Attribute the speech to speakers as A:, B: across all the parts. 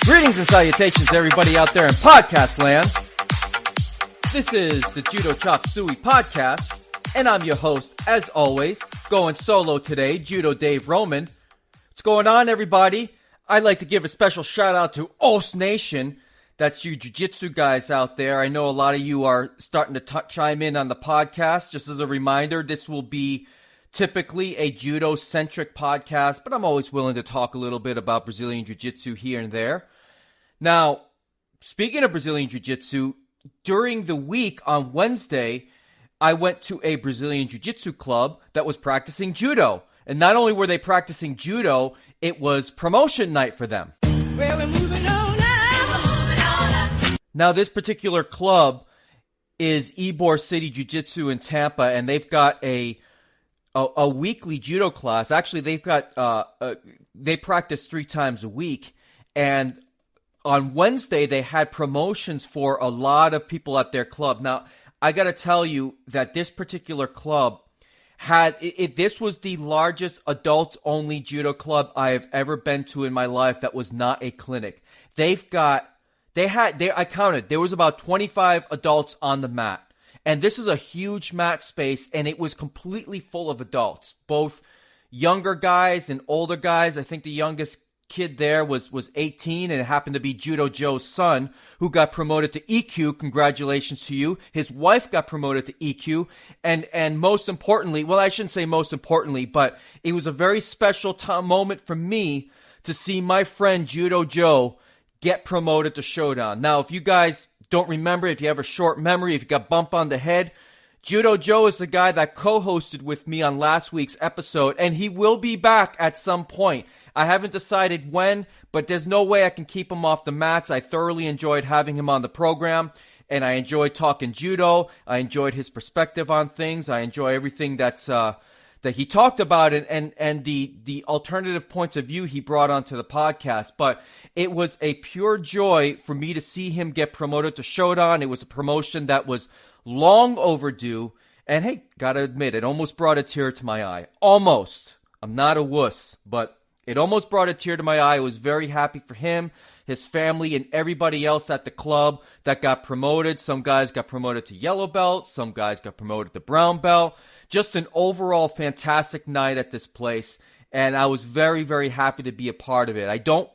A: Greetings and salutations, everybody out there in podcast land. This is the Judo Suey podcast, and I'm your host, as always, going solo today, Judo Dave Roman. What's going on, everybody? I'd like to give a special shout out to OS Nation. That's you jiu-jitsu guys out there. I know a lot of you are starting to chime in on the podcast. Just as a reminder, this will be typically a judo-centric podcast, but I'm always willing to talk a little bit about Brazilian jiu-jitsu here and there. Now, speaking of Brazilian jiu-jitsu, during the week on Wednesday, I went to a Brazilian jiu-jitsu club that was practicing judo. And not only were they practicing judo, it was promotion night for them.
B: Well, we're moving on now.
A: Now, this particular club is Ybor City Jiu-Jitsu in Tampa, and they've got a weekly judo class. Actually, they practice 3 times a week, and on Wednesday, they had promotions for a lot of people at their club. Now, I got to tell you that this particular club this was the largest adults-only judo club I have ever been to in my life that was not a clinic. I counted, there was about 25 adults on the mat. And this is a huge mat space, and it was completely full of adults, both younger guys and older guys. I think the youngest kid there was 18, and it happened to be Judo Joe's son, who got promoted to EQ. Congratulations to you. His wife got promoted to EQ, and most importantly, well, I shouldn't say most importantly, but it was a very special moment for me to see my friend Judo Joe get promoted to Shodan. Now, if you guys don't remember, if you have a short memory, if you got bumped on the head, Judo Joe is the guy that co-hosted with me on last week's episode, and he will be back at some point. I haven't decided when, but there's no way I can keep him off the mats. I thoroughly enjoyed having him on the program, and I enjoyed talking judo. I enjoyed his perspective on things. I enjoy everything that he talked about and the alternative points of view he brought onto the podcast. But it was a pure joy for me to see him get promoted to Shodan. It was a promotion that was long overdue, and hey, gotta admit, it almost brought a tear to my eye. Almost. I'm not a wuss, but it almost brought a tear to my eye. I was very happy for him, his family, and everybody else at the club that got promoted. Some guys got promoted to yellow belt. Some guys got promoted to brown belt. Just an overall fantastic night at this place, and I was very, very happy to be a part of it. I don't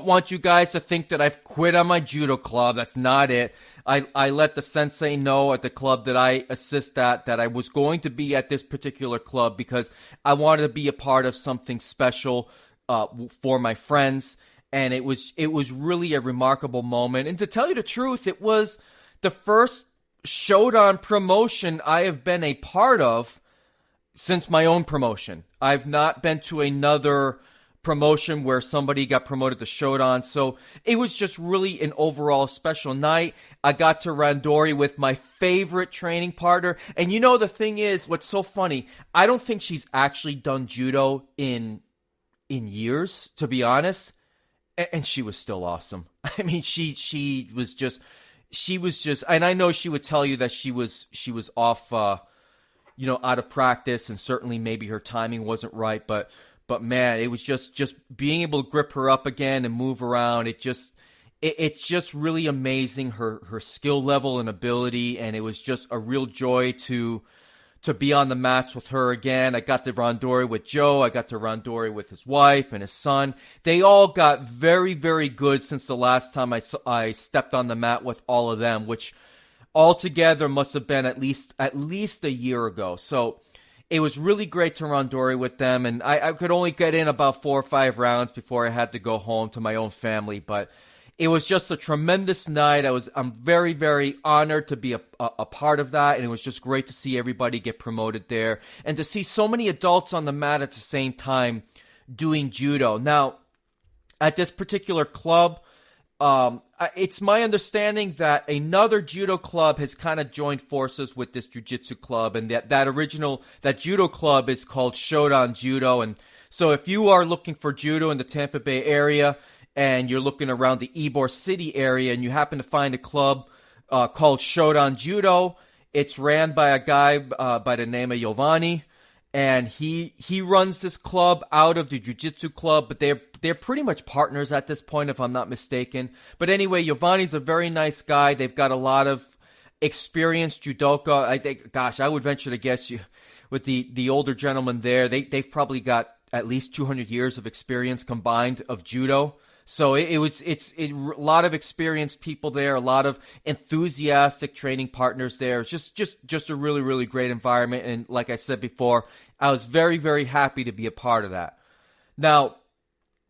A: want you guys to think that I've quit on my judo club. That's not it. I let the sensei know at the club that I assist at that I was going to be at this particular club because I wanted to be a part of something special for my friends, and it was really a remarkable moment. And to tell you the truth, it was the first Shodan promotion I have been a part of since my own promotion. I've not been to another promotion where somebody got promoted to Shodan, so it was just really an overall special night. I got to randori with my favorite training partner, and you know the thing is, what's so funny, I don't think she's actually done judo in years, to be honest, and she was still awesome. I mean, she was just, and I know she would tell you that she was off, out of practice, and certainly maybe her timing wasn't right, but man, it was just being able to grip her up again and move around. It's just really amazing, her skill level and ability, and it was just a real joy to be on the mats with her again. I got to randori with Joe. I got to randori with his wife and his son. They all got very, very good since the last time I stepped on the mat with all of them, which altogether must have been at least a year ago. So it was really great to randori with them, and I could only get in about 4 or 5 rounds before I had to go home to my own family, but it was just a tremendous night. I'm very, very honored to be a part of that, and it was just great to see everybody get promoted there, and to see so many adults on the mat at the same time doing judo. Now, at this particular club, it's my understanding that another judo club has kind of joined forces with this jiu-jitsu club, and that judo club is called Shodan Judo. And so if you are looking for judo in the Tampa Bay area and you're looking around the Ybor City area and you happen to find a club called Shodan Judo, it's ran by a guy by the name of Giovanni, and he runs this club out of the jiu-jitsu club, but they're pretty much partners at this point, if I'm not mistaken. But anyway, Giovanni's a very nice guy. They've got a lot of experienced judoka. I think, gosh, I would venture to guess you with the older gentleman there, they've probably got at least 200 years of experience combined of judo. So it's a lot of experienced people there, a lot of enthusiastic training partners there. It's just a really, really great environment. And like I said before, I was very, very happy to be a part of that. Now,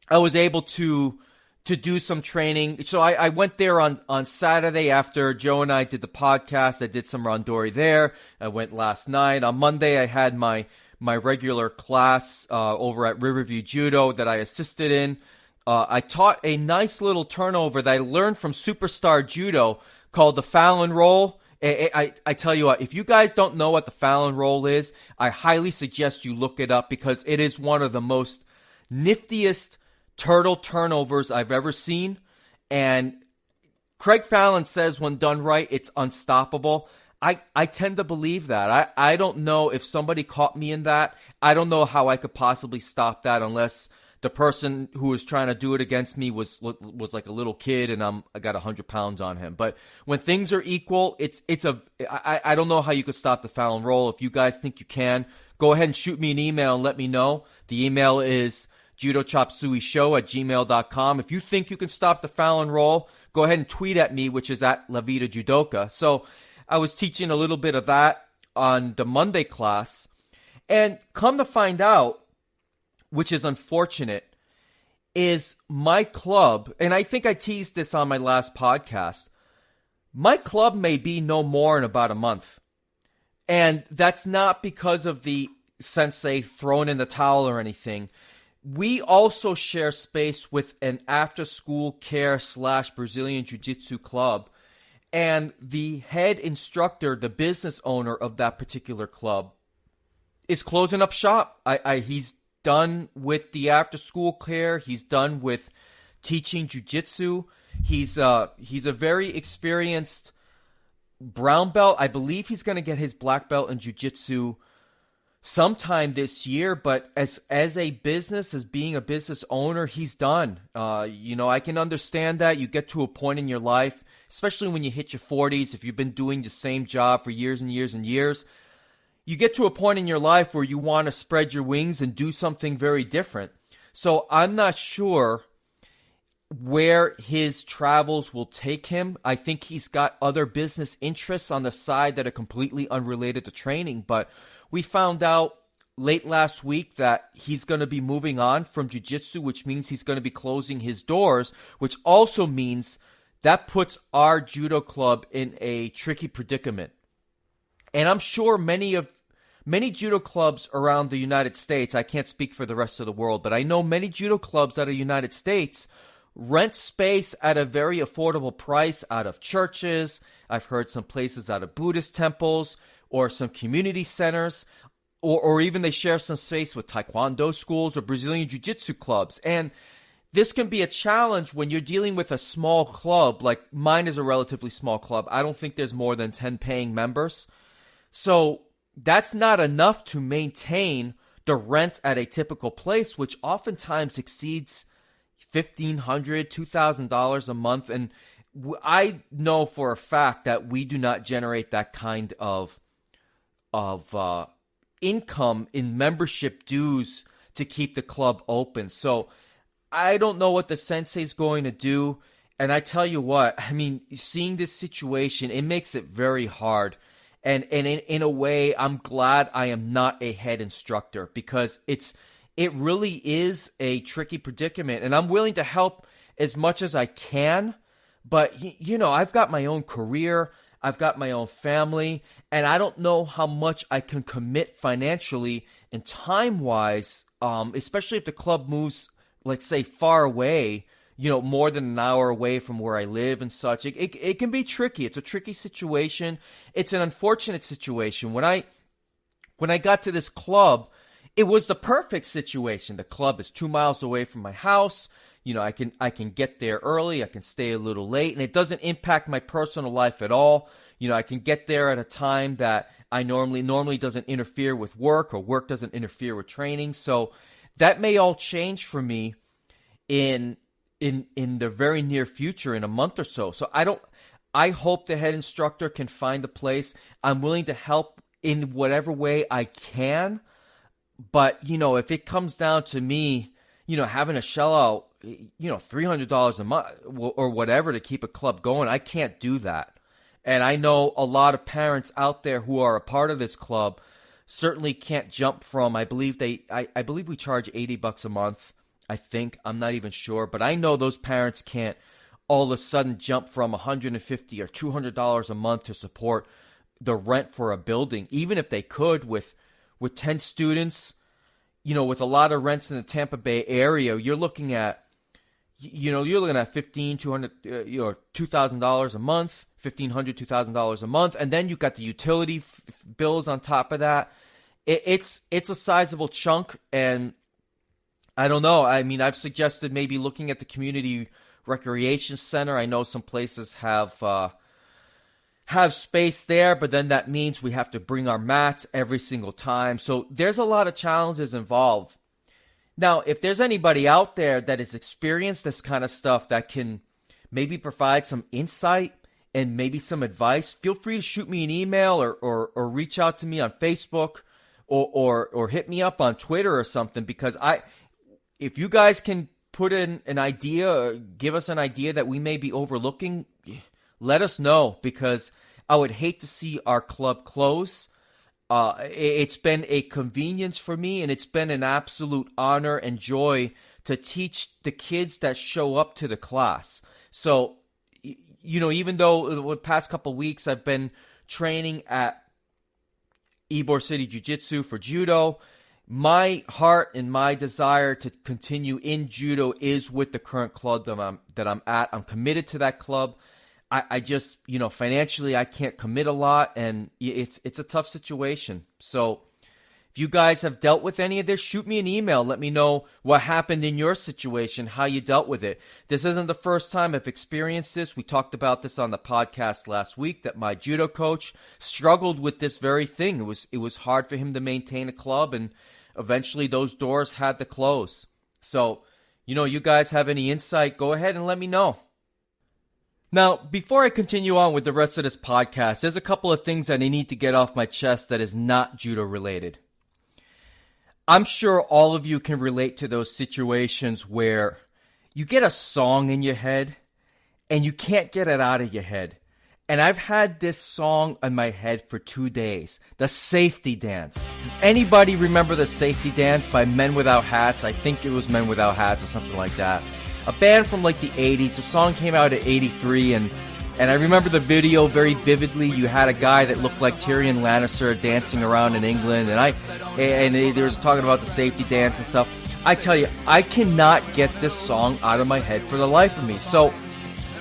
A: I was able to do some training. So I went there on Saturday after Joe and I did the podcast. I did some randori there. I went last night. On Monday, I had my regular class over at Riverview Judo that I assisted in. I taught a nice little turnover that I learned from Superstar Judo called the Fallon Roll. I tell you what, if you guys don't know what the Fallon Roll is, I highly suggest you look it up because it is one of the most niftiest turtle turnovers I've ever seen. And Craig Fallon says when done right, it's unstoppable. I tend to believe that. I don't know if somebody caught me in that. I don't know how I could possibly stop that unless the person who was trying to do it against me was like a little kid and I got 100 pounds on him. But when things are equal, I don't know how you could stop the Fallon Roll. If you guys think you can, go ahead and shoot me an email and let me know. The email is judochopsuey@gmail.com. If you think you can stop the Fallon Roll, go ahead and tweet at me, which is at La Vida Judoka. So I was teaching a little bit of that on the Monday class, and come to find out, which is unfortunate, is my club, and I think I teased this on my last podcast, my club may be no more in about a month. And that's not because of the sensei throwing in the towel or anything. We also share space with an after-school care / Brazilian Jiu-Jitsu club. And the head instructor, the business owner of that particular club, is closing up shop. He's done with the after-school care. He's done with teaching jiu-jitsu. He's a very experienced brown belt. I believe he's going to get his black belt in jiu-jitsu sometime this year. But as a business, as being a business owner, he's done. I can understand that. You get to a point in your life, especially when you hit your 40s, if you've been doing the same job for years and years and years, you get to a point in your life where you want to spread your wings and do something very different. So I'm not sure where his travels will take him. I think he's got other business interests on the side that are completely unrelated to training. But we found out late last week that he's going to be moving on from jiu-jitsu, which means he's going to be closing his doors, which also means that puts our judo club in a tricky predicament. And I'm sure many judo clubs around the United States, I can't speak for the rest of the world, but I know many judo clubs out of the United States rent space at a very affordable price out of churches. I've heard some places out of Buddhist temples or some community centers, or even they share some space with Taekwondo schools or Brazilian Jiu-Jitsu clubs. And this can be a challenge when you're dealing with a small club. Like mine is a relatively small club. I don't think there's more than 10 paying members. So that's not enough to maintain the rent at a typical place, which oftentimes exceeds $1,500, $2,000 a month. And I know for a fact that we do not generate that kind of income in membership dues to keep the club open. So I don't know what the sensei's going to do. And I tell you what, I mean, seeing this situation, it makes it very hard. And in a way, I'm glad I am not a head instructor because it really is a tricky predicament. And I'm willing to help as much as I can. But, I've got my own career. I've got my own family. And I don't know how much I can commit financially and time-wise, especially if the club moves, let's say, far away, more than an hour away from where I live and such. It can be tricky. It's a tricky situation. It's an unfortunate situation. When I got to this club, it was the perfect situation. The club is 2 miles away from my house. I can get there early. I can stay a little late, and it doesn't impact my personal life at all. I can get there at a time that I normally doesn't interfere with work, or work doesn't interfere with training. So that may all change for me in the very near future, in a month or so. So I hope the head instructor can find a place. I'm willing to help in whatever way I can. But, if it comes down to me, having to shell out, $300 a month or whatever to keep a club going, I can't do that. And I know a lot of parents out there who are a part of this club certainly can't jump from, I believe we charge $80 a month. I think, I'm not even sure, but I know those parents can't all of a sudden jump from $150 or $200 a month to support the rent for a building, even if they could with 10 students, with a lot of rents in the Tampa Bay area. You're looking at $2,000 a month, $1,500, $2,000 a month, and then you got the utility bills on top of that. It's a sizable chunk, and I don't know. I mean, I've suggested maybe looking at the community recreation center. I know some places have space there, but then that means we have to bring our mats every single time. So there's a lot of challenges involved. Now, if there's anybody out there that has experienced this kind of stuff that can maybe provide some insight and maybe some advice, feel free to shoot me an email or reach out to me on Facebook or hit me up on Twitter or something, because if you guys can put in an idea, or give us an idea that we may be overlooking, let us know, because I would hate to see our club close. It's been a convenience for me, and it's been an absolute honor and joy to teach the kids that show up to the class. So, even though the past couple of weeks I've been training at Ybor City Jiu-Jitsu for judo, my heart and my desire to continue in judo is with the current club that I'm at. I'm committed to that club. I just, financially I can't commit a lot, and it's a tough situation. So if you guys have dealt with any of this, shoot me an email. Let me know what happened in your situation, how you dealt with it. This isn't the first time I've experienced this. We talked about this on the podcast last week, that my judo coach struggled with this very thing. It was hard for him to maintain a club, and eventually those doors had to close. So, you guys have any insight, go ahead and let me know. Now, before I continue on with the rest of this podcast, there's a couple of things that I need to get off my chest that is not judo related. I'm sure all of you can relate to those situations where you get a song in your head and you can't get it out of your head. And I've had this song in my head for 2 days, the Safety Dance. Does anybody remember the Safety Dance by Men Without Hats? I think it was Men Without Hats or something like that. A band from like the 80s. The song came out at 83, and I remember the video very vividly. You had a guy that looked like Tyrion Lannister dancing around in England, and they were talking about the safety dance and stuff. I tell you, I cannot get this song out of my head for the life of me. So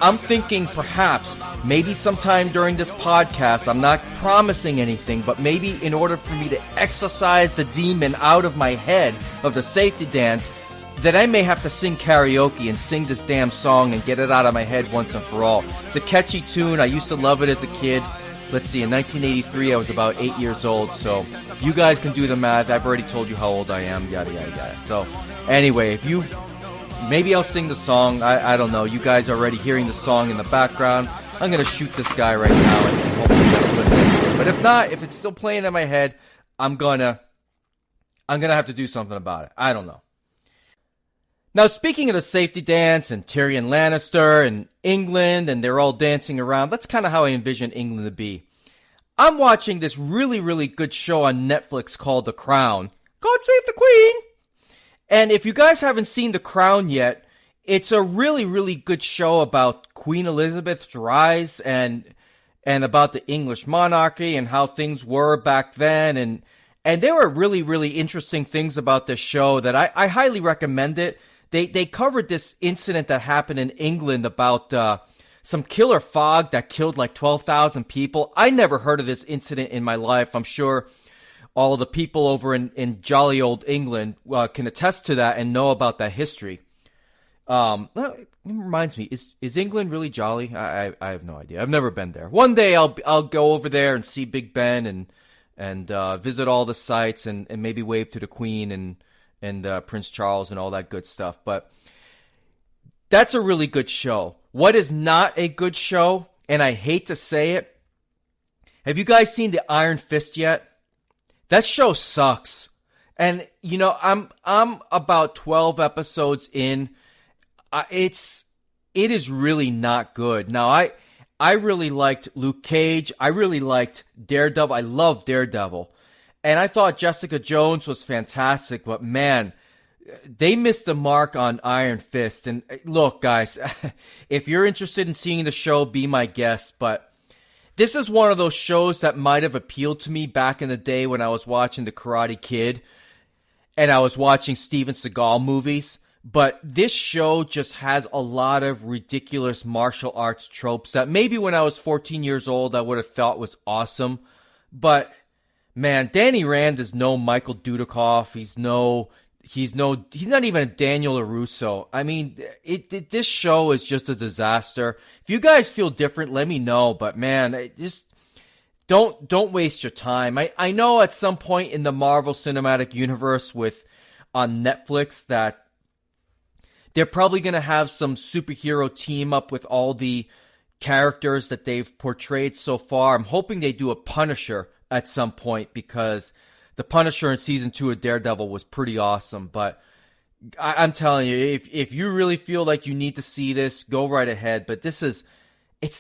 A: I'm thinking perhaps, maybe sometime during this podcast, I'm not promising anything, but maybe in order for me to exorcise the demon out of my head of the safety dance, that I may have to sing karaoke and sing this damn song and get it out of my head once and for all. It's a catchy tune. I used to love it as a kid. Let's see, in 1983, I was about 8 years old, so you guys can do the math. I've already told you how old I am, yada, yada, yada. So, anyway, maybe I'll sing the song. I don't know. You guys are already hearing the song in the background. I'm going to shoot this guy right now and hopefully that's put it. But if not, if it's still playing in my head, I'm gonna have to do something about it. I don't know. Now, speaking of the safety dance and Tyrion Lannister and England, and they're all dancing around, that's kind of how I envision England to be. I'm watching this really, really good show on Netflix called The Crown. God save the Queen! And if you guys haven't seen The Crown yet, it's a really, really good show about Queen Elizabeth's rise and about the English monarchy and how things were back then. And there were really, really interesting things about this show that I highly recommend it. They covered this incident that happened in England about some killer fog that killed like 12,000 people. I never heard of this incident in my life. I'm sure all the people over in jolly old England can attest to that and know about that history. It reminds me, is England really jolly? I have no idea. I've never been there. One day I'll go over there and see Big Ben and visit all the sites and maybe wave to the Queen and Prince Charles and all that good stuff. But that's a really good show. What is not a good show, and I hate to say it, have you guys seen the Iron Fist yet? That show sucks. And you know, I'm about 12 episodes in. It is really not good. Now I really liked Luke Cage. I really liked Daredevil. I love Daredevil. And I thought Jessica Jones was fantastic, but man, they missed the mark on Iron Fist. And look, guys, if you're interested in seeing the show, be my guest. But this is one of those shows that might have appealed to me back in the day when I was watching The Karate Kid and I was watching Steven Seagal movies. But this show just has a lot of ridiculous martial arts tropes that maybe when I was 14 years old I would have thought was awesome. But man, Danny Rand is no Michael Dudikoff. He's not even a Daniel LaRusso. I mean, this show is just a disaster. If you guys feel different, let me know. But man, just don't waste your time. I know at some point in the Marvel Cinematic Universe on Netflix that they're probably going to have some superhero team up with all the characters that they've portrayed so far. I'm hoping they do a Punisher at some point because the Punisher in season 2 of Daredevil was pretty awesome. But I'm telling you, if you really feel like you need to see this, go right ahead. But it's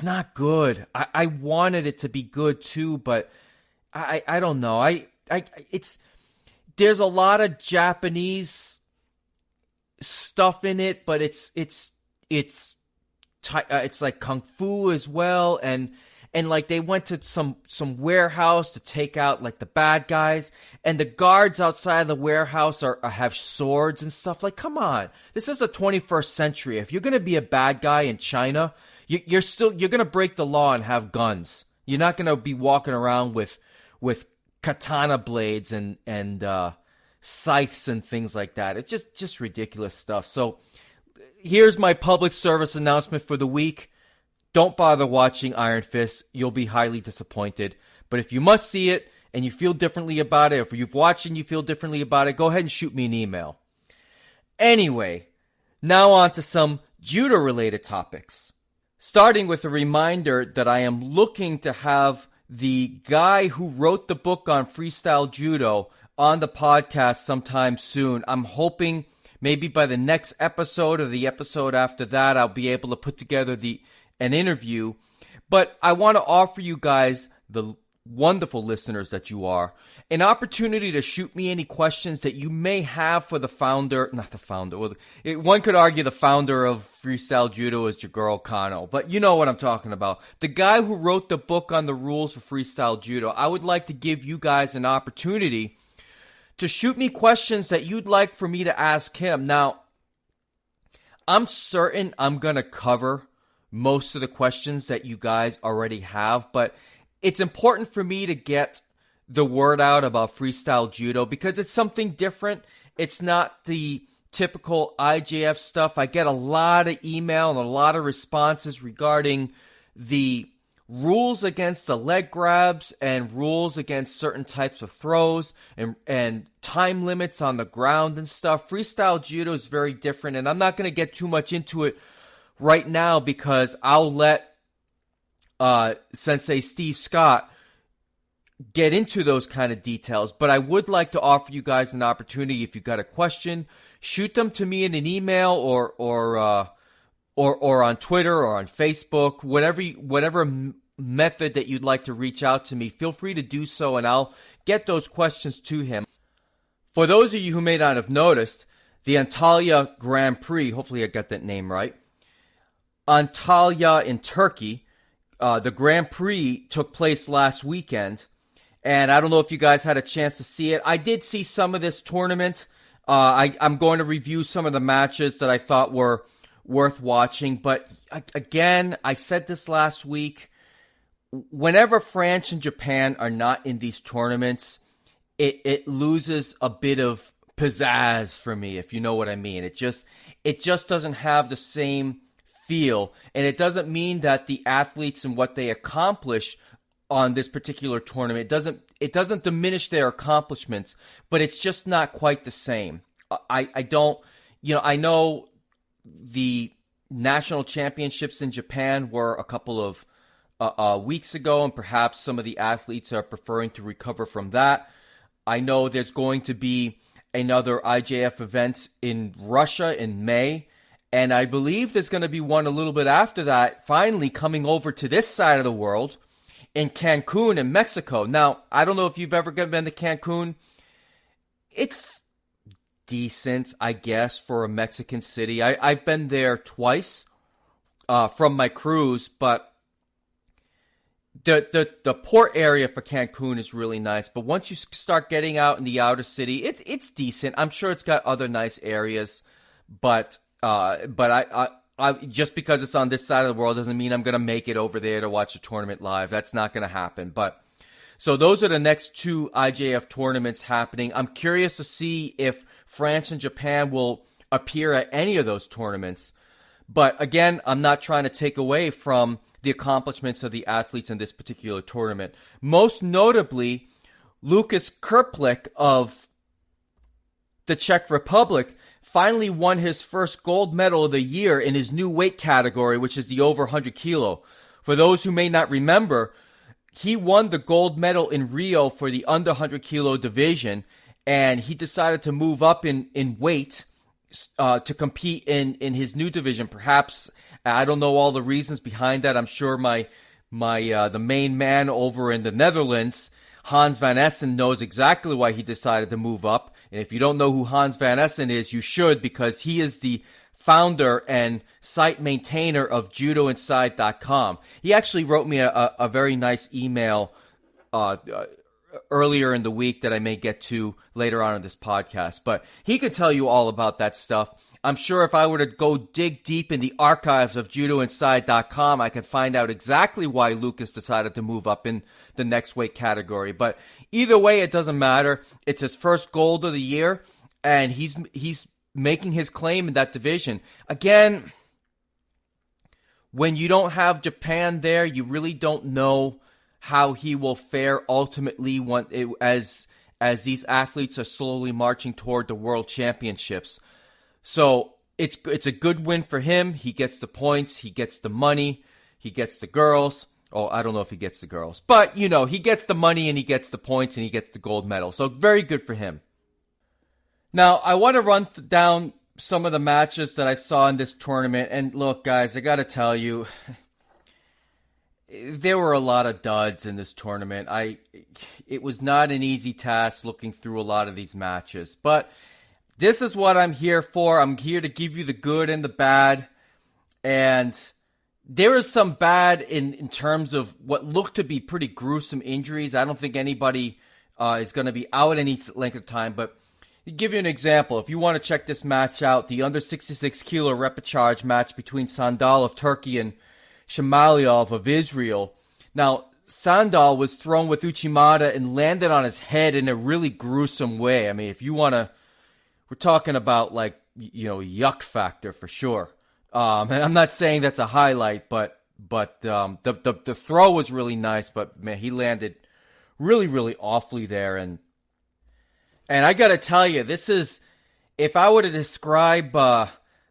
A: not good. I wanted it to be good too, but I don't know. There's a lot of Japanese stuff in it, but it's like kung fu as well, and like they went to some warehouse to take out like the bad guys, and the guards outside the warehouse have swords and stuff. Like, come on, this is the 21st century. If you're gonna be a bad guy in China, you're gonna break the law and have guns. You're not gonna be walking around with katana blades and scythes and things like that. It's just ridiculous stuff. So here's my public service announcement for the week. Don't bother watching Iron Fist. You'll be highly disappointed. But if you must see it and you feel differently about it, or if you've watched and you feel differently about it, go ahead and shoot me an email. Anyway, now on to some judo-related topics. Starting with a reminder that I am looking to have the guy who wrote the book on freestyle judo on the podcast sometime soon. I'm hoping maybe by the next episode or the episode after that, I'll be able to put together an interview. But I want to offer you guys, the wonderful listeners that you are, an opportunity to shoot me any questions that you may have for one could argue the founder of freestyle judo is Jigoro Kano, but you know what I'm talking about. The guy who wrote the book on the rules for freestyle judo. I would like to give you guys an opportunity to shoot me questions that you'd like for me to ask him. Now, I'm certain I'm going to cover most of the questions that you guys already have, but it's important for me to get the word out about freestyle judo because it's something different. It's not the typical IJF stuff. I get a lot of email and a lot of responses regarding the rules against the leg grabs and rules against certain types of throws and time limits on the ground and stuff. Freestyle judo is very different, and I'm not going to get too much into it right now because I'll let Sensei Steve Scott get into those kind of details. But I would like to offer you guys an opportunity. If you've got a question, shoot them to me in an email or on Twitter or on Facebook, whatever method that you'd like to reach out to me. Feel free to do so, and I'll get those questions to him. For those of you who may not have noticed, the Antalya Grand Prix, hopefully I got that name right, Antalya in Turkey, the Grand Prix took place last weekend, and I don't know if you guys had a chance to see it. I did see some of this tournament. I'm going to review some of the matches that I thought were worth watching, but again, I said this last week, whenever France and Japan are not in these tournaments, it loses a bit of pizzazz for me, if you know what I mean. It just doesn't have the same feel, and it doesn't mean that the athletes and what they accomplish on this particular tournament it doesn't diminish their accomplishments, but it's just not quite the same. I don't, I know the national championships in Japan were a couple of weeks ago, and perhaps some of the athletes are preferring to recover from that. I know there's going to be another IJF event in Russia in May, and I believe there's going to be one a little bit after that, finally coming over to this side of the world in Cancun in Mexico. Now, I don't know if you've ever been to Cancun. It's decent, I guess, for a Mexican city. I've been there twice from my cruise, but the port area for Cancun is really nice. But once you start getting out in the outer city, it's decent. I'm sure it's got other nice areas, but I just because it's on this side of the world doesn't mean I'm going to make it over there to watch the tournament live. That's not going to happen. But so those are the next two IJF tournaments happening. I'm curious to see if France and Japan will appear at any of those tournaments. But again, I'm not trying to take away from the accomplishments of the athletes in this particular tournament. Most notably, Lukas Kerplik of the Czech Republic finally won his first gold medal of the year in his new weight category, which is the over 100 kilo. For those who may not remember, he won the gold medal in Rio for the under 100 kilo division, and he decided to move up in weight to compete in his new division. Perhaps, I don't know all the reasons behind that. I'm sure the main man over in the Netherlands, Hans van Essen, knows exactly why he decided to move up. And if you don't know who Hans van Essen is, you should, because he is the founder and site maintainer of JudoInside.com. He actually wrote me a very nice email earlier in the week that I may get to later on in this podcast. But he could tell you all about that stuff. I'm sure if I were to go dig deep in the archives of JudoInside.com, I could find out exactly why Lucas decided to move up in the next weight category. But either way, it doesn't matter. It's his first gold of the year, and he's making his claim in that division. Again, when you don't have Japan there, you really don't know how he will fare ultimately as these athletes are slowly marching toward the World Championships. So it's a good win for him. He gets the points, he gets the money, he gets the girls. Oh, I don't know if he gets the girls, but he gets the money and he gets the points and he gets the gold medal. So very good for him. Now, I want to run down some of the matches that I saw in this tournament. And look, guys, I got to tell you, there were a lot of duds in this tournament. It was not an easy task looking through a lot of these matches, but this is what I'm here for. I'm here to give you the good and the bad. And there is some bad in terms of what looked to be pretty gruesome injuries. I don't think anybody is going to be out any length of time, but to give you an example, if you want to check this match out, the under 66 kilo repechage match between Sandal of Turkey and Shamalyov of Israel. Now, Sandal was thrown with Uchimata and landed on his head in a really gruesome way. I mean, if you want to, we're talking about yuck factor for sure. And I'm not saying that's a highlight, but the throw was really nice, but man, he landed really, really awfully there. And I got to tell you, this is, if I were to describe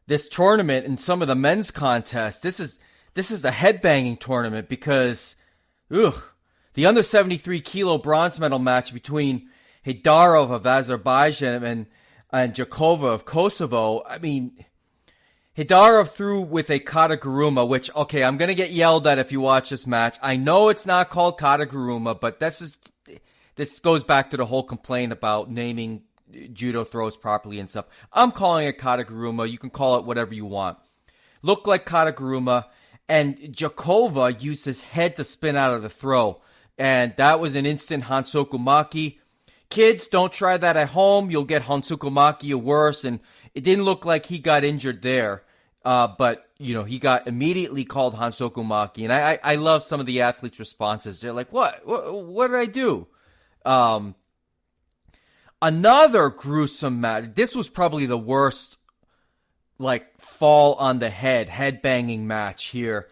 A: this tournament in some of the men's contests, this is the headbanging tournament, because the under 73 kilo bronze medal match between Haydarov of Azerbaijan and Jakova of Kosovo. I mean, Haydarov threw with a Kataguruma, which, okay, I'm going to get yelled at if you watch this match. I know it's not called Kataguruma, but this goes back to the whole complaint about naming judo throws properly and stuff. I'm calling it Kataguruma. You can call it whatever you want. Looked like Kataguruma, and Jakova used his head to spin out of the throw, and that was an instant Hansokumaki. Kids, don't try that at home. You'll get Hansokumaki or worse, and it didn't look like he got injured there, but he got immediately called Hansokumaki, and I love some of the athletes' responses. They're like, "What did I do?" Another gruesome match. This was probably the worst, like, fall on the head banging match here.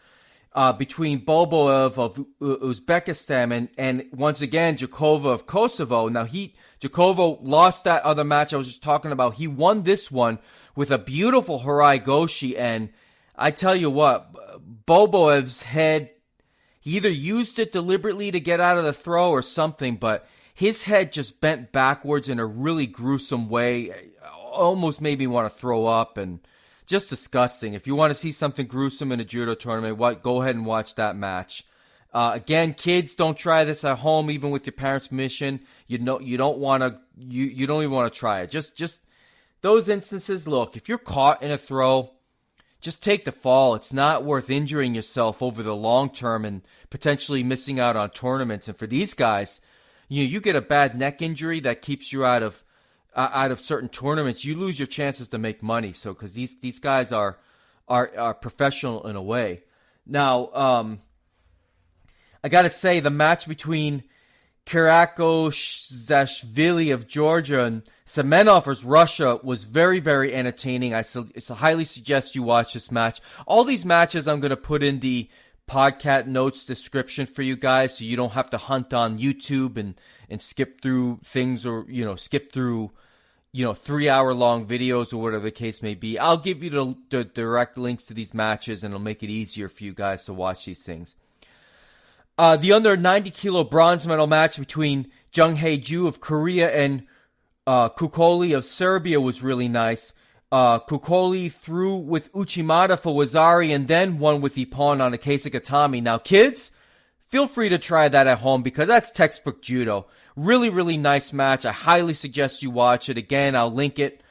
A: Between Boboev of Uzbekistan and once again Jakova of Kosovo. Now Jakova lost that other match I was just talking about. He won this one with a beautiful Harai Goshi, and I tell you what, Boboev's head, he either used it deliberately to get out of the throw or something, but his head just bent backwards in a really gruesome way. Almost made me want to throw up, and just disgusting. If you want to see something gruesome in a judo tournament, go ahead and watch that match. Again, kids, don't try this at home, even with your parents' permission. You don't even want to try it. Just those instances. Look, if you're caught in a throw, just take the fall. It's not worth injuring yourself over the long term and potentially missing out on tournaments. And for these guys, you get a bad neck injury that keeps you out of certain tournaments, you lose your chances to make money. So, because these guys are professional in a way. Now, I gotta say, the match between Kyriakozashvili of Georgia and Semenov of Russia was very, very entertaining. I highly suggest you watch this match. All these matches I'm gonna put in the podcast notes description for you guys, so you don't have to hunt on YouTube and skip through things, or skip through 3-hour long videos or whatever the case may be. I'll give you the direct links to these matches, and it'll make it easier for you guys to watch these things. The under 90 kilo bronze medal match between Jung Hae Ju of Korea and Kukoli of Serbia was really nice. Kukoli threw with Uchimata for Wazari and then won with Ippon on a Keisagatami. Now, kids, feel free to try that at home, because that's textbook judo. Really, really nice match. I highly suggest you watch it. Again, I'll link it.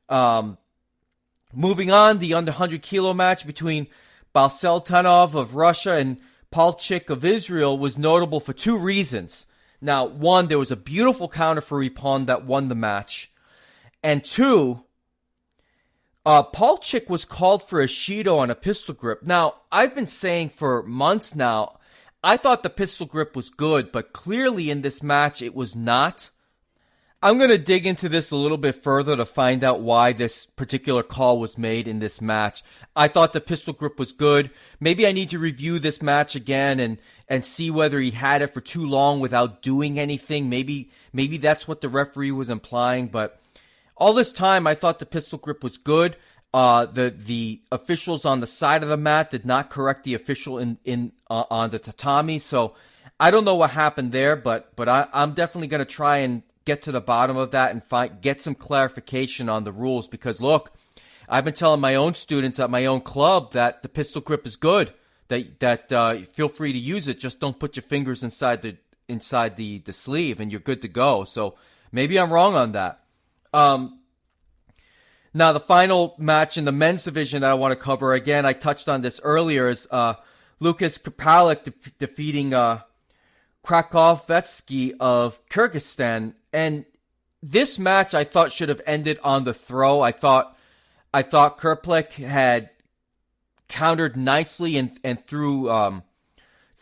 A: Moving on, the under 100 kilo match between Balseltanov of Russia and Palchik of Israel was notable for two reasons. Now, one, there was a beautiful counter for Ippon that won the match. And two, Palchik was called for a Shido on a pistol grip. Now, I've been saying for months now, I thought the pistol grip was good, but clearly in this match it was not. I'm going to dig into this a little bit further to find out why this particular call was made in this match. I thought the pistol grip was good. Maybe I need to review this match again and see whether he had it for too long without doing anything. Maybe that's what the referee was implying, but all this time I thought the pistol grip was good. The officials on the side of the mat did not correct the official on the tatami, so I don't know what happened there, but I'm definitely going to try and get to the bottom of that and get some clarification on the rules, because look, I've been telling my own students at my own club that the pistol grip is good, that feel free to use it, just don't put your fingers inside the sleeve and you're good to go. So maybe I'm wrong on that. Now, the final match in the men's division that I want to cover, again, I touched on this earlier, is Lukas Krpalik defeating Krakovetsky of Kyrgyzstan. And this match I thought should have ended on the throw. I thought Krpalik had countered nicely and threw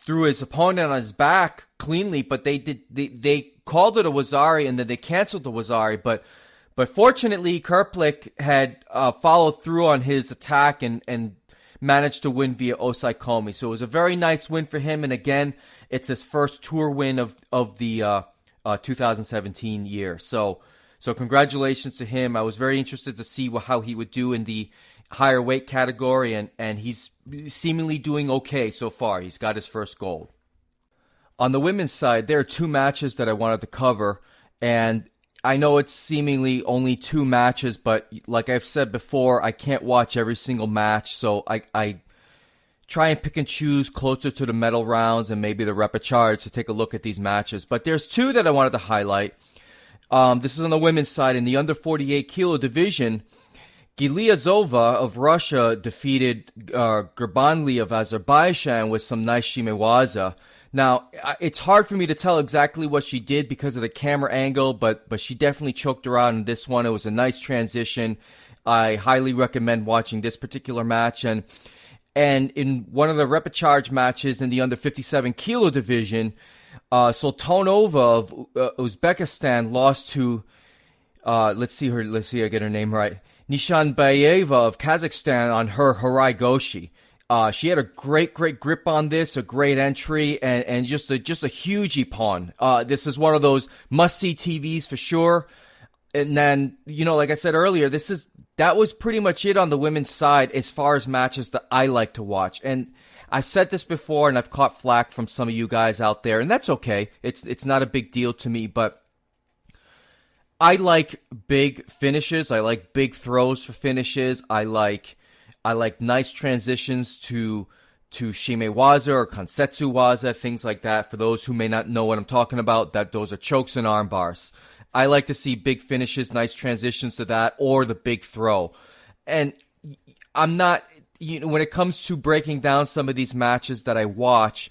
A: his opponent on his back cleanly, but they called it a Wazari and then they canceled the Wazari. But fortunately, Krpalik had followed through on his attack and managed to win via Osai Komi. So it was a very nice win for him. And again, it's his first tour win of the 2017 year. So congratulations to him. I was very interested to see how he would do in the higher weight category, and he's seemingly doing okay so far. He's got his first gold. On the women's side, there are two matches that I wanted to cover, and I know it's seemingly only two matches, but like I've said before, I can't watch every single match, so I try and pick and choose closer to the medal rounds and maybe the repechage to take a look at these matches. But there's two that I wanted to highlight. This is on the women's side. In the under 48 kilo division, Giliazova of Russia defeated Gurbanli of Azerbaijan with some nice shimewaza. Now, it's hard for me to tell exactly what she did because of the camera angle, but she definitely choked her out in this one. It was a nice transition. I highly recommend watching this particular match. And in one of the repechage matches in the under 57 kilo division, Sultanova of Uzbekistan lost to let's see I get her name right. Nishanbayeva of Kazakhstan on her Harai Goshi. She had a great grip on this, a great entry, and just a huge ippon. This is one of those must-see TVs for sure. And then, like I said earlier, that was pretty much it on the women's side as far as matches that I like to watch. And I've said this before, and I've caught flack from some of you guys out there, and that's okay. It's not a big deal to me, but I like big finishes. I like big throws for finishes. I like nice transitions to shimewaza or kansetsu waza, things like that. For those who may not know what I'm talking about, those are chokes and arm bars. I like to see big finishes, nice transitions to that, or the big throw. And I'm not, when it comes to breaking down some of these matches that I watch,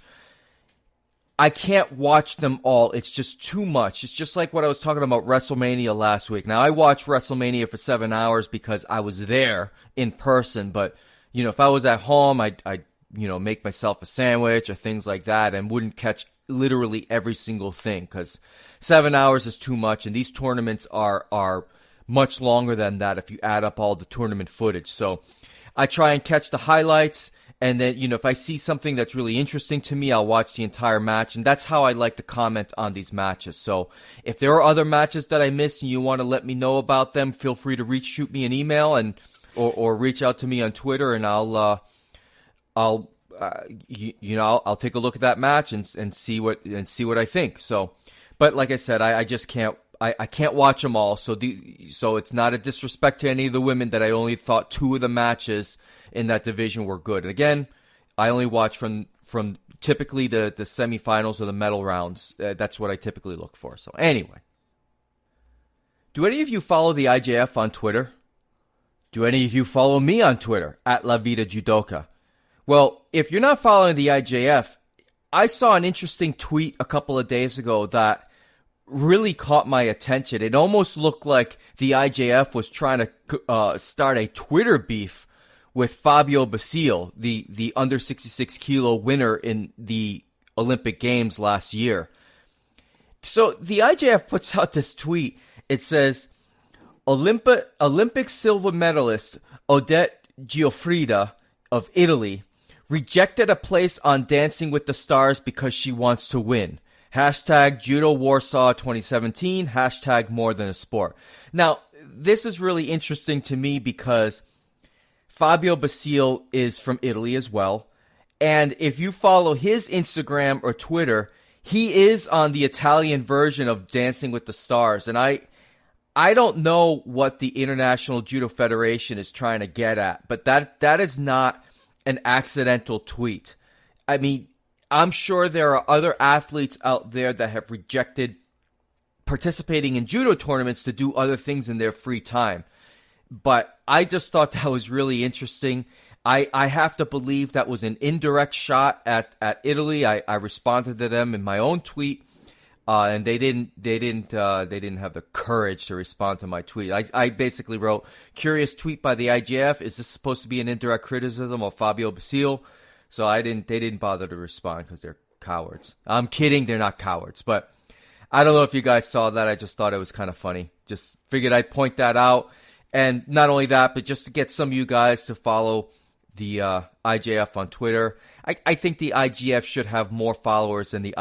A: I can't watch them all. It's just too much. It's just like what I was talking about WrestleMania last week. Now, I watched WrestleMania for 7 hours because I was there in person. But, if I was at home, I'd make myself a sandwich or things like that and wouldn't catch literally every single thing because 7 hours is too much. And these tournaments are much longer than that if you add up all the tournament footage. So I try and catch the highlights. And then, if I see something that's really interesting to me, I'll watch the entire match. And that's how I like to comment on these matches. So if there are other matches that I missed and you want to let me know about them, feel free to shoot me an email or reach out to me on Twitter, and I'll take a look at that match and see what I think. So, but like I said, I just can't. I can't watch them all. So it's not a disrespect to any of the women that I only thought 2 of the matches in that division were good. And again, I only watch from typically the semifinals or the medal rounds. That's what I typically look for. So anyway, do any of you follow the IJF on Twitter? Do any of you follow me on Twitter at La Vida Judoka? Well, if you're not following the IJF, I saw an interesting tweet a couple of days ago that really caught my attention. It almost looked like the IJF was trying to start a Twitter beef with Fabio Basile, the under 66 kilo winner in the Olympic Games last year. So the IJF puts out this tweet. It says, Olympic silver medalist Odette Giuffrida of Italy rejected a place on Dancing with the Stars because she wants to win. Hashtag Judo Warsaw 2017, hashtag more than a sport. Now, this is really interesting to me because Fabio Basile is from Italy as well. And if you follow his Instagram or Twitter, he is on the Italian version of Dancing with the Stars. And I don't know what the International Judo Federation is trying to get at, but that is not an accidental tweet. I mean, I'm sure there are other athletes out there that have rejected participating in judo tournaments to do other things in their free time. But I just thought that was really interesting. I have to believe that was an indirect shot at Italy. I responded to them in my own tweet, and they didn't have the courage to respond to my tweet. I basically wrote, "Curious tweet by the IGF. Is this supposed to be an indirect criticism of Fabio Basile?" So they didn't bother to respond because they're cowards. I'm kidding, they're not cowards. But I don't know if you guys saw that. I just thought it was kind of funny. Just figured I'd point that out. And not only that, but just to get some of you guys to follow the IJF on Twitter. I think the IGF should have more followers than the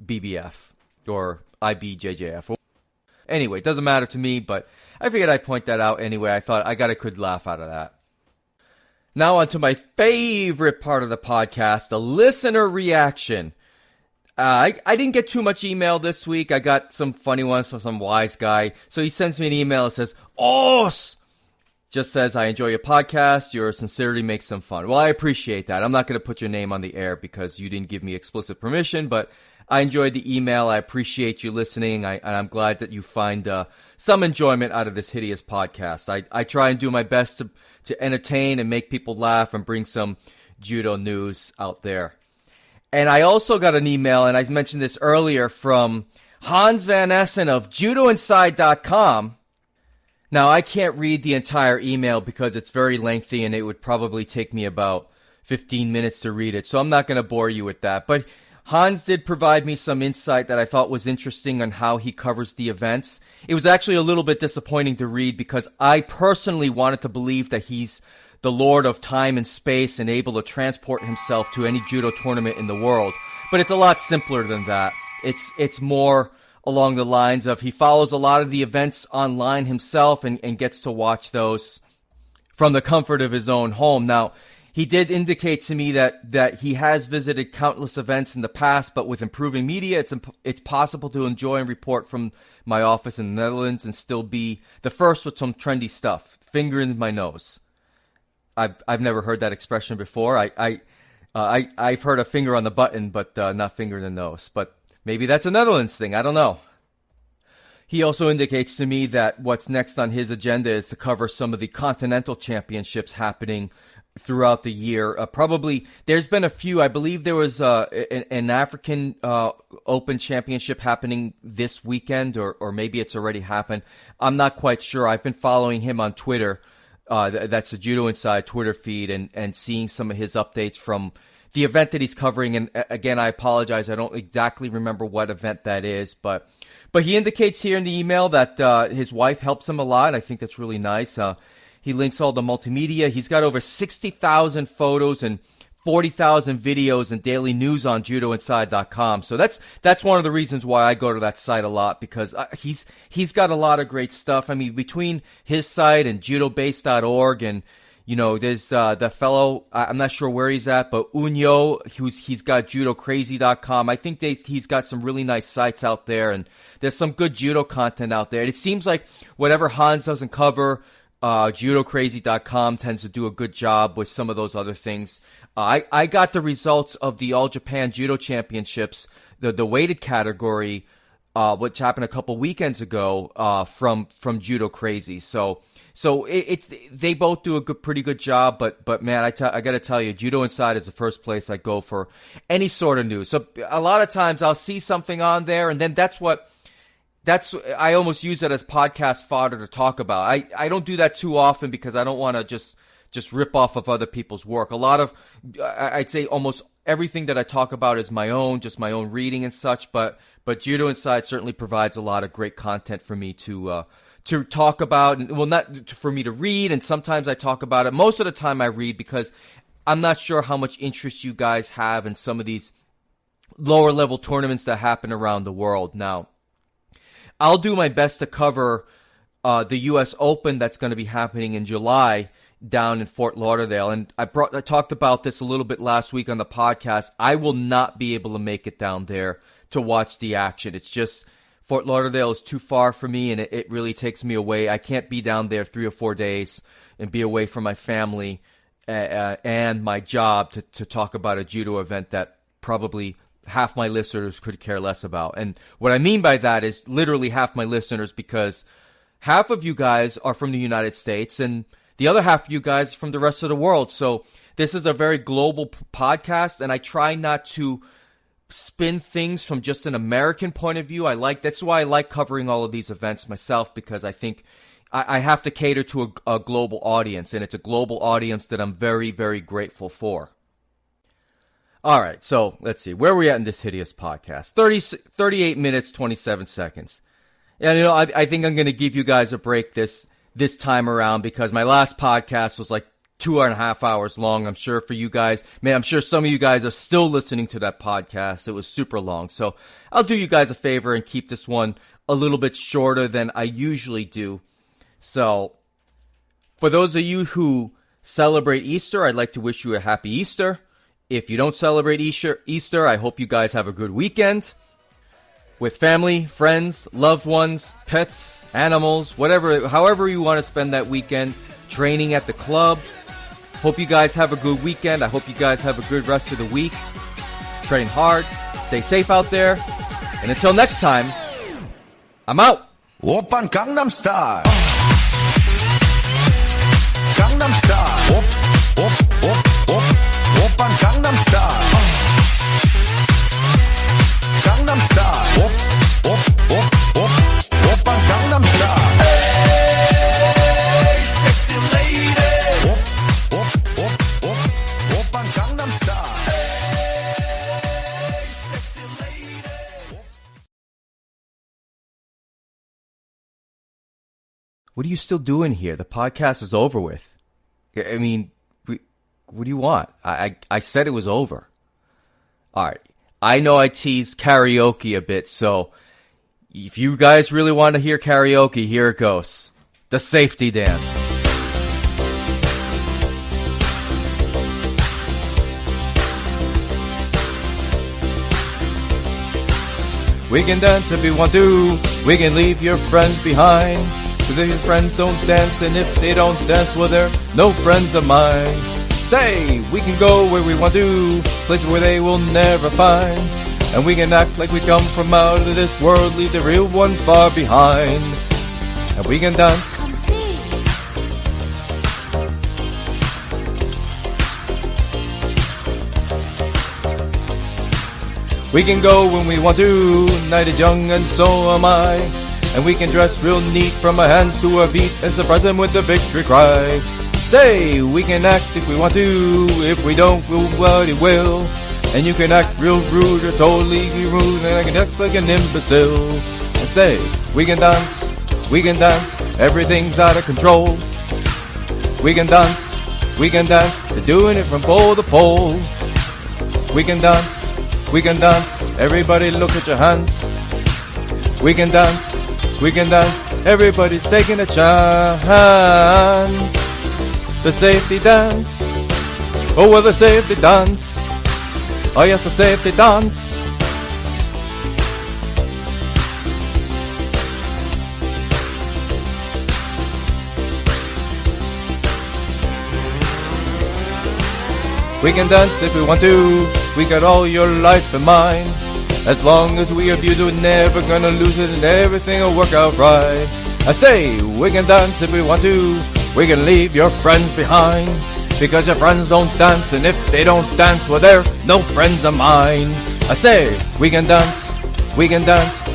A: BBF or IBJJF. Anyway, it doesn't matter to me, but I figured I'd point that out anyway. I thought I got a good laugh out of that. Now on to my favorite part of the podcast, the listener reaction. I didn't get too much email this week. I got some funny ones from some wise guy. So he sends me an email and says, "Os!" Just says, "I enjoy your podcast. Your sincerity makes them fun." Well, I appreciate that. I'm not going to put your name on the air because you didn't give me explicit permission, but I enjoyed the email. I appreciate you listening. I'm glad that you find some enjoyment out of this hideous podcast. I try and do my best to entertain and make people laugh and bring some judo news out there. And I also got an email, and I mentioned this earlier, from Hans Van Essen of JudoInside.com. Now, I can't read the entire email because it's very lengthy, and it would probably take me about 15 minutes to read it, so I'm not going to bore you with that. But Hans did provide me some insight that I thought was interesting on how he covers the events. It was actually a little bit disappointing to read because I personally wanted to believe that he's the lord of time and space and able to transport himself to any judo tournament in the world. But it's a lot simpler than that. It's more along the lines of he follows a lot of the events online himself and gets to watch those from the comfort of his own home. Now, he did indicate to me that he has visited countless events in the past, but with improving media, it's possible to enjoy and report from my office in the Netherlands and still be the first with some trendy stuff. Finger in my nose. I've never heard that expression before. I've heard a finger on the button, but not finger in the nose. But maybe that's a Netherlands thing. I don't know. He also indicates to me that what's next on his agenda is to cover some of the continental championships happening throughout the year. Probably there's been a few. I believe there was an African Open Championship happening this weekend, or maybe it's already happened. I'm not quite sure. I've been following him on Twitter. That's the Judo Inside Twitter feed, and seeing some of his updates from the event that he's covering. And again, I apologize, I don't exactly remember what event that is, but he indicates here in the email that his wife helps him a lot. I think that's really nice. He links all the multimedia. He's got over 60,000 photos and 40,000 videos and daily news on judoinside.com. So that's one of the reasons why I go to that site a lot, because he's got a lot of great stuff. I mean, between his site and judobase.org, and there's the fellow, I'm not sure where he's at, but Unyo, he's got judocrazy.com. I think he's got some really nice sites out there, and there's some good judo content out there. And it seems like whatever Hans doesn't cover, judocrazy.com tends to do a good job with some of those other things. I got the results of the All Japan Judo Championships, the weighted category, which happened a couple weekends ago, from Judo Crazy. So they both do a pretty good job, but man, I gotta tell you, Judo Inside is the first place I go for any sort of news. So a lot of times I'll see something on there, and then I almost use it as podcast fodder to talk about. I don't do that too often because I don't want to just rip off of other people's work. I'd say almost everything that I talk about is my own, just my own reading and such, but Judo Inside certainly provides a lot of great content for me to talk about, and well, not for me to read, and sometimes I talk about it. Most of the time I read because I'm not sure how much interest you guys have in some of these lower level tournaments that happen around the world. Now, I'll do my best to cover the U.S. Open that's going to be happening in July down in Fort Lauderdale. And I talked about this a little bit last week on the podcast. I will not be able to make it down there to watch the action. It's just Fort Lauderdale is too far for me, and it really takes me away. I can't be down there 3 or 4 days and be away from my family and my job to talk about a judo event that probably half my listeners could care less about. And what I mean by that is literally half my listeners, because half of you guys are from the United States and the other half of you guys from the rest of the world. So this is a very global podcast, and I try not to spin things from just an American point of view. That's why I like covering all of these events myself, because I think I have to cater to a global audience, and it's a global audience that I'm very, very grateful for. All right, so let's see. Where are we at in this hideous podcast? 38 minutes, 27 seconds. And, I think I'm going to give you guys a break this time around, because my last podcast was like 2.5 hours long. I'm sure for you guys, man, I'm sure some of you guys are still listening to that podcast. It was super long. So I'll do you guys a favor and keep this one a little bit shorter than I usually do. So for those of you who celebrate Easter, I'd like to wish you a happy Easter. If you don't celebrate Easter, I hope you guys have a good weekend with family, friends, loved ones, pets, animals, however you want to spend that weekend, training at the club. Hope you guys have a good weekend. I hope you guys have a good rest of the week. Train hard. Stay safe out there. And until next time, I'm out.
C: Oppan Gangnam Style. Gangnam Style. Oppan Gangnam Style. Gangnam Style. Oppan Gangnam Style. Hey, sexy lady. Oppan Gangnam Style. Hey,
A: what are you still doing here? The podcast is over with. I mean, what do you want? I said it was over. All right. I know I teased karaoke a bit, so if you guys really want to hear karaoke, here it goes. The safety dance. We can dance if we want to. We can leave your friends behind. Cause if your friends don't dance, and if they don't dance, well, they're no friends of mine. Say, we can go where we want to, places where they will never find. And we can act like we come from out of this world, leave the real one far behind. And we can dance.
B: Come see.
A: We can go when we want to, night is young and so am I. And we can dress real neat from our hands to our feet and surprise them with the victory cry. Say, we can act if we want to, if we don't, we'll bloody will. And you can act real rude or totally rude, and I can act like an imbecile. And say, we can dance, everything's out of control. We can dance, they're doing it from pole to pole. We can dance, everybody look at your hands. We can dance, everybody's taking a chance. The safety dance, oh well the safety dance, oh yes the safety dance. We can dance if we want to, we got all your life in mind. As long as we abuse it, we're never gonna lose it, and everything will work out right. I say, we can dance if we want to, we can leave your friends behind. Because your friends don't dance, and if they don't dance, well, they're no friends of mine. I say, we can dance,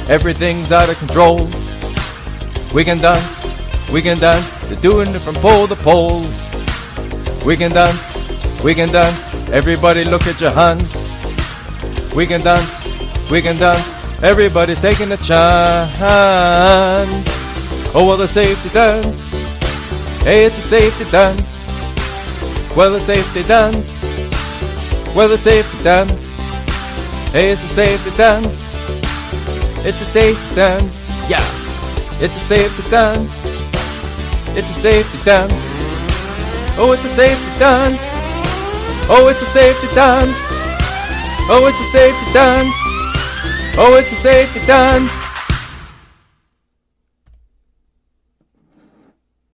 A: everything's out of control. We can dance, they're doing it from pole to pole. We can dance, everybody look at your hands. We can dance, everybody's taking a chance. Oh, well, the safety dance, hey, it's a safety dance. Well, the safety dance, hey, it's a safety dance. It's a safety dance, yeah. It's a safety dance, it's a safety dance. Oh, it's a safety dance, oh, it's a safety dance. Oh, it's a safety dance. Oh, it's a safety dance.